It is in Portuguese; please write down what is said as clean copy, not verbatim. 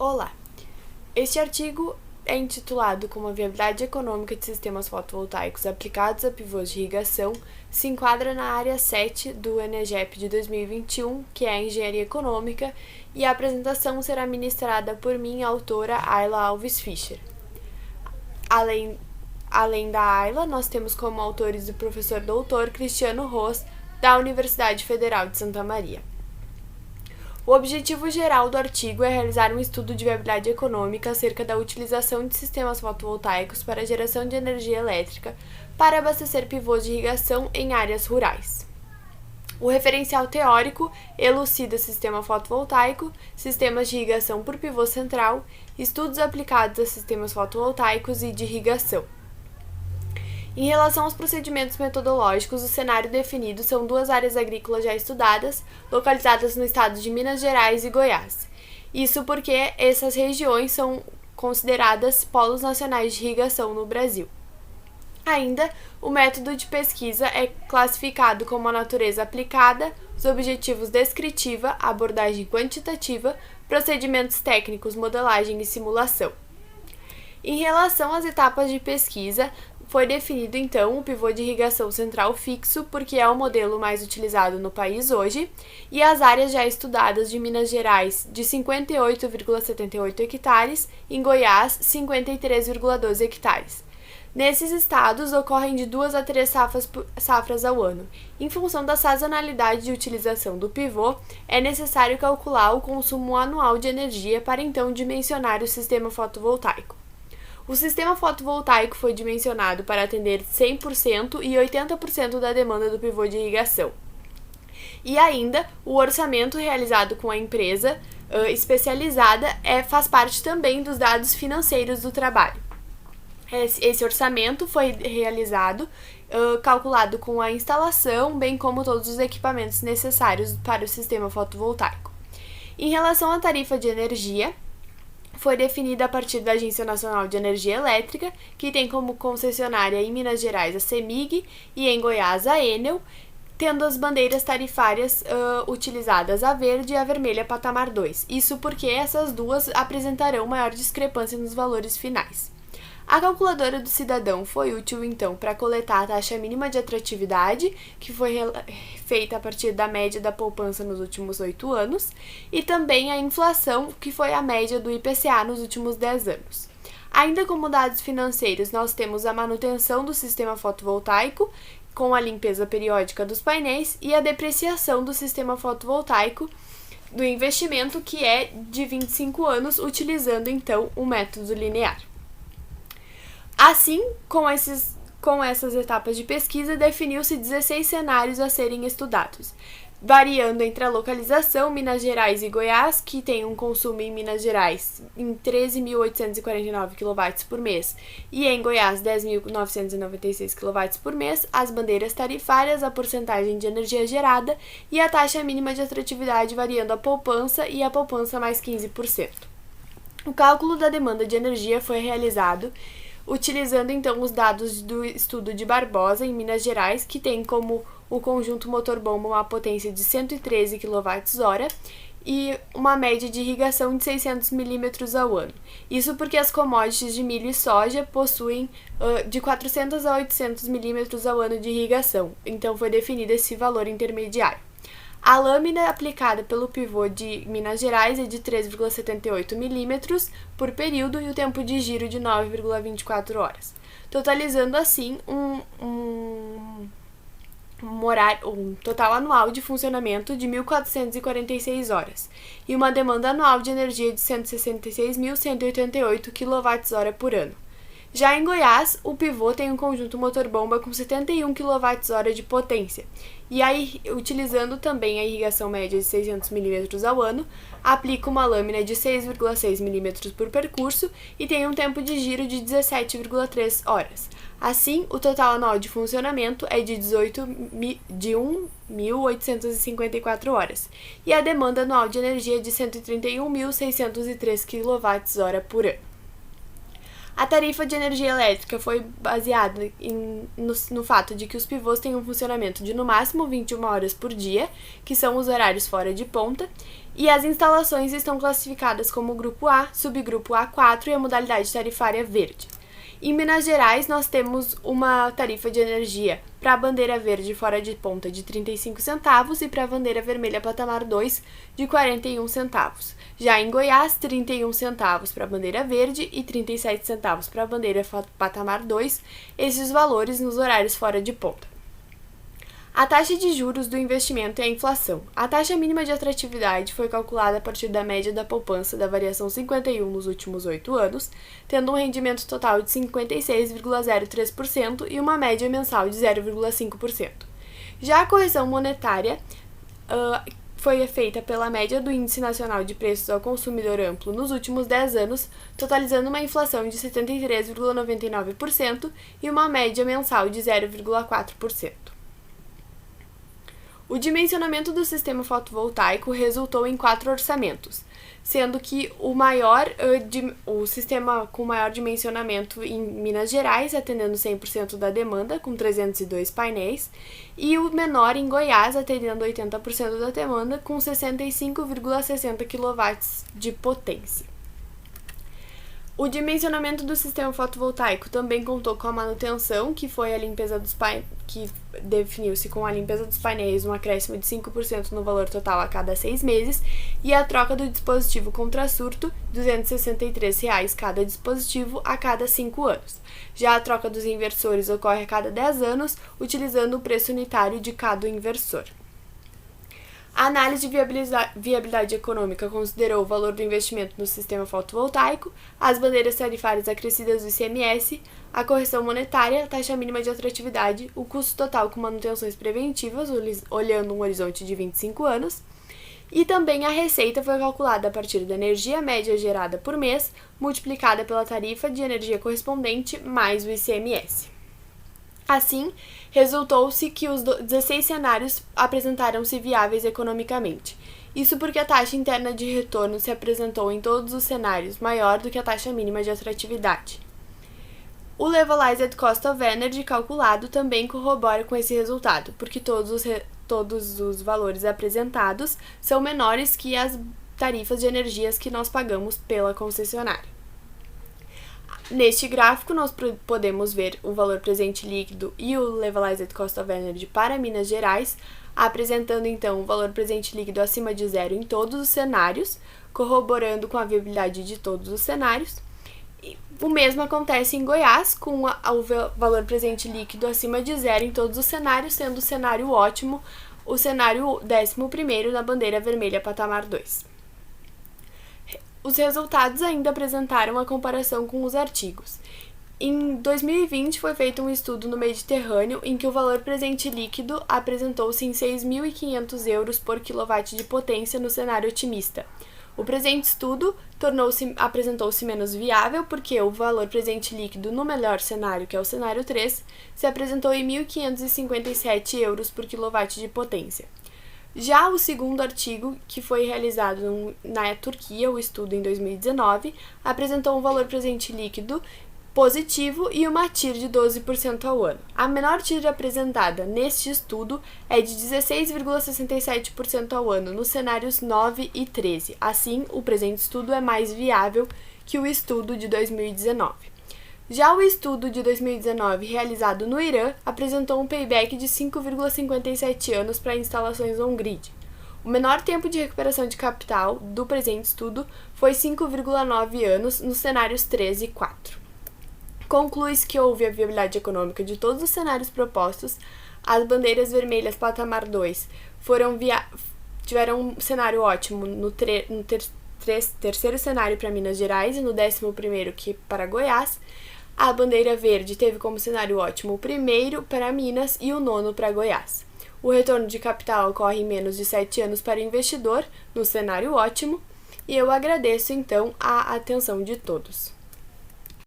Olá! Este artigo é intitulado Como a viabilidade econômica de sistemas fotovoltaicos aplicados a pivôs de irrigação se enquadra na área 7 do ENEGEP de 2021, que é a Engenharia Econômica, e a apresentação será ministrada por mim, a autora Ayla Alves Fischer. Além da Ayla, nós temos como autores o professor doutor Cristiano Ros, da Universidade Federal de Santa Maria. O objetivo geral do artigo é realizar um estudo de viabilidade econômica acerca da utilização de sistemas fotovoltaicos para a geração de energia elétrica para abastecer pivôs de irrigação em áreas rurais. O referencial teórico elucida sistema fotovoltaico, sistemas de irrigação por pivô central, estudos aplicados a sistemas fotovoltaicos e de irrigação. Em relação aos procedimentos metodológicos, o cenário definido são duas áreas agrícolas já estudadas, localizadas no estado de Minas Gerais e Goiás. Isso porque essas regiões são consideradas polos nacionais de irrigação no Brasil. Ainda, o método de pesquisa é classificado como a natureza aplicada, os objetivos descritiva, abordagem quantitativa, procedimentos técnicos, modelagem e simulação. Em relação às etapas de pesquisa, foi definido então o pivô de irrigação central fixo, porque é o modelo mais utilizado no país hoje, e as áreas já estudadas de Minas Gerais de 58,78 hectares, em Goiás 53,12 hectares. Nesses estados, ocorrem de 2 a 3 safras ao ano. Em função da sazonalidade de utilização do pivô, é necessário calcular o consumo anual de energia para então dimensionar o sistema fotovoltaico. O sistema fotovoltaico foi dimensionado para atender 100% e 80% da demanda do pivô de irrigação. E ainda, o orçamento realizado com a empresa especializada faz parte também dos dados financeiros do trabalho. Esse orçamento foi realizado, calculado com a instalação, bem como todos os equipamentos necessários para o sistema fotovoltaico. Em relação à tarifa de energia, foi definida a partir da Agência Nacional de Energia Elétrica, que tem como concessionária em Minas Gerais a CEMIG e em Goiás a Enel, tendo as bandeiras tarifárias utilizadas a verde e a vermelha patamar 2. Isso porque essas duas apresentarão maior discrepância nos valores finais. A calculadora do cidadão foi útil, então, para coletar a taxa mínima de atratividade, que foi feita a partir da média da poupança nos últimos 8 anos, e também a inflação, que foi a média do IPCA nos últimos 10 anos. Ainda como dados financeiros, nós temos a manutenção do sistema fotovoltaico, com a limpeza periódica dos painéis, e a depreciação do sistema fotovoltaico, do investimento, que é de 25 anos, utilizando, então, o método linear. Assim, com essas etapas de pesquisa, definiu-se 16 cenários a serem estudados, variando entre a localização Minas Gerais e Goiás, que tem um consumo em Minas Gerais em 13.849 kW por mês e em Goiás 10.996 kW por mês, as bandeiras tarifárias, a porcentagem de energia gerada e a taxa mínima de atratividade variando a poupança e a poupança mais 15%. O cálculo da demanda de energia foi realizado utilizando então os dados do estudo de Barbosa, em Minas Gerais, que tem como o conjunto motor-bomba uma potência de 113 kWh e uma média de irrigação de 600 mm ao ano. Isso porque as commodities de milho e soja possuem de 400 a 800 mm ao ano de irrigação, então foi definido esse valor intermediário. A lâmina aplicada pelo pivô de Minas Gerais é de 3,78 mm por período e o tempo de giro de 9,24 horas, totalizando assim um total anual de funcionamento de 1.446 horas e uma demanda anual de energia de 166.188 kWh por ano. Já em Goiás, o pivô tem um conjunto motor-bomba com 71 kWh de potência, e aí, utilizando também a irrigação média de 600 mm ao ano, aplica uma lâmina de 6,6 mm por percurso e tem um tempo de giro de 17,3 horas. Assim, o total anual de funcionamento é de 1.854 horas, e a demanda anual de energia é de 131.603 kWh por ano. A tarifa de energia elétrica foi baseada no fato de que os pivôs têm um funcionamento de no máximo 21 horas por dia, que são os horários fora de ponta, E as instalações estão classificadas como Grupo A, Subgrupo A4 e a modalidade tarifária verde. Em Minas Gerais, nós temos uma tarifa de energia para a bandeira verde fora de ponta de 35 centavos e para a bandeira vermelha patamar 2 de 41 centavos. Já em Goiás, 31 centavos para a bandeira verde e 37 centavos para a bandeira patamar 2, esses valores nos horários fora de ponta. A taxa de juros do investimento e a inflação. A taxa mínima de atratividade foi calculada a partir da média da poupança da variação 51 nos últimos 8 anos, tendo um rendimento total de 56,03% e uma média mensal de 0,5%. Já a correção monetária foi feita pela média do Índice Nacional de Preços ao Consumidor Amplo nos últimos 10 anos, totalizando uma inflação de 73,99% e uma média mensal de 0,4%. O dimensionamento do sistema fotovoltaico resultou em 4 orçamentos, sendo que o sistema com maior dimensionamento em Minas Gerais, atendendo 100% da demanda, com 302 painéis, e o menor em Goiás, atendendo 80% da demanda, com 65,60 kW de potência. O dimensionamento do sistema fotovoltaico também contou com a manutenção, que foi a limpeza dos que definiu-se com a limpeza dos painéis, um acréscimo de 5% no valor total a cada 6 meses, e a troca do dispositivo contra surto, R$ 263 cada dispositivo a cada 5 anos. Já a troca dos inversores ocorre a cada 10 anos, utilizando o preço unitário de cada inversor. A análise de viabilidade econômica considerou o valor do investimento no sistema fotovoltaico, as bandeiras tarifárias acrescidas do ICMS, a correção monetária, a taxa mínima de atratividade, o custo total com manutenções preventivas, olhando um horizonte de 25 anos, e também a receita foi calculada a partir da energia média gerada por mês, multiplicada pela tarifa de energia correspondente mais o ICMS. Assim, resultou-se que os 16 cenários apresentaram-se viáveis economicamente. Isso porque a taxa interna de retorno se apresentou em todos os cenários maior do que a taxa mínima de atratividade. O Levelized Cost of Energy calculado também corrobora com esse resultado, porque todos os valores apresentados são menores que as tarifas de energias que nós pagamos pela concessionária. Neste gráfico, nós podemos ver o valor presente líquido e o Levelized Cost of Energy para Minas Gerais, apresentando então o valor presente líquido acima de zero em todos os cenários, corroborando com a viabilidade de todos os cenários. E o mesmo acontece em Goiás, com o valor presente líquido acima de zero em todos os cenários, sendo o cenário ótimo o cenário 11º na bandeira vermelha patamar 2. Os resultados ainda apresentaram a comparação com os artigos. Em 2020, foi feito um estudo no Mediterrâneo em que o valor presente líquido apresentou-se em 6.500 euros por quilowatt de potência no cenário otimista. O presente estudo apresentou-se menos viável porque o valor presente líquido no melhor cenário, que é o cenário 3, se apresentou em 1.557 euros por quilowatt de potência. Já o segundo artigo, que foi realizado na Turquia, o estudo em 2019, apresentou um valor presente líquido positivo e uma TIR de 12% ao ano. A menor TIR apresentada neste estudo é de 16,67% ao ano nos cenários 9 e 13. Assim, o presente estudo é mais viável que o estudo de 2019. Já o estudo de 2019, realizado no Irã, apresentou um payback de 5,57 anos para instalações on-grid. O menor tempo de recuperação de capital do presente estudo foi 5,9 anos nos cenários 13 e 4. Conclui-se que houve a viabilidade econômica de todos os cenários propostos. As bandeiras vermelhas patamar 2 tiveram um cenário ótimo no terceiro cenário para Minas Gerais e no 11º que para Goiás. A bandeira verde teve como cenário ótimo o primeiro para Minas e o 9º para Goiás. O retorno de capital ocorre em menos de 7 anos para o investidor, no cenário ótimo, e eu agradeço então a atenção de todos.